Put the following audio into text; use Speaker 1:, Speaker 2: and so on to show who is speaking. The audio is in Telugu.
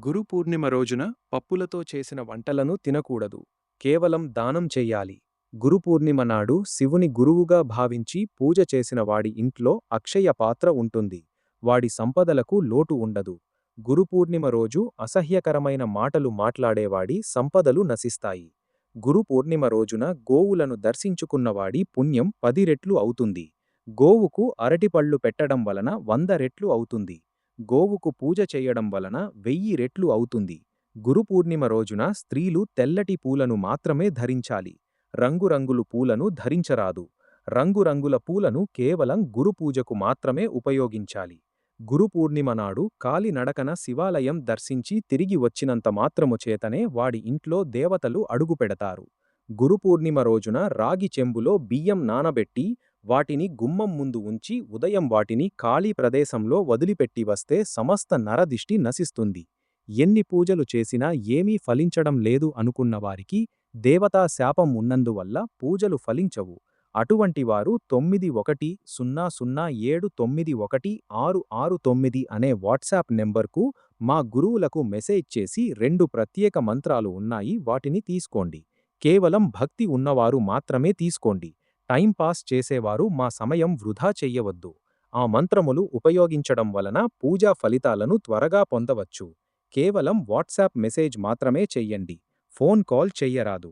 Speaker 1: గురు పూర్ణిమ రోజున పప్పులతో చేసిన వంటలను తినకూడదు. కేవలం దానం చెయ్యాలి. గురు పూర్ణిమ నాడు శివుని గురువుగా భావించి పూజ చేసిన వాడి ఇంట్లో అక్షయ పాత్ర ఉంటుంది. వాడి సంపదలకు లోటు ఉండదు. గురు పూర్ణిమ రోజు అసహ్యకరమైన మాటలు మాట్లాడేవాడి సంపదలు నశిస్తాయి. గురు పూర్ణిమ రోజున గోవులను దర్శించుకున్నవాడి పుణ్యం 10 రెట్లు అవుతుంది. గోవుకు అరటిపళ్ళు పెట్టడం వలన 100 రెట్లు అవుతుంది. గోవుకు పూజ చేయడం వలన 1000 రెట్లు అవుతుంది. గురు పూర్ణిమ రోజున స్త్రీలు తెల్లటి పూలను మాత్రమే ధరించాలి. రంగురంగులు పూలను ధరించరాదు. రంగురంగుల పూలను కేవలం గురు పూజకు మాత్రమే ఉపయోగించాలి. గురు పూర్ణిమ నాడు కాలినడకన శివాలయం దర్శించి తిరిగి వచ్చినంత మాత్రము చేతనే వాడి ఇంట్లో దేవతలు అడుగుపెడతారు. గురు పూర్ణిమ రోజున రాగి చెంబులో బియ్యం నానబెట్టి వాటిని గుమ్మం ముందు ఉంచి ఉదయం వాటిని ఖాళీ ప్రదేశంలో వదిలిపెట్టి వస్తే సమస్త నరదిష్టి నశిస్తుంది. ఎన్ని పూజలు చేసినా ఏమీ ఫలించడం లేదు అనుకున్నవారికి దేవతా శాపం ఉన్నందువల్ల పూజలు ఫలించవు. అటువంటివారు 9100791669 అనే వాట్సాప్ నెంబర్కు మా గురువులకు మెసేజ్ చేసి 2 ప్రత్యేక మంత్రాలు ఉన్నాయి, వాటిని తీసుకోండి. కేవలం భక్తి ఉన్నవారు మాత్రమే తీసుకోండి. టైం పాస్ చేసేవారు మా సమయం వృధా చెయ్యవద్దు. ఆ మంత్రములు ఉపయోగించడం వలన పూజా ఫలితాలను త్వరగా పొందవచ్చు. కేవలం వాట్సాప్ మెసేజ్ మాత్రమే చెయ్యండి. Phone call చెయ్యరాదు.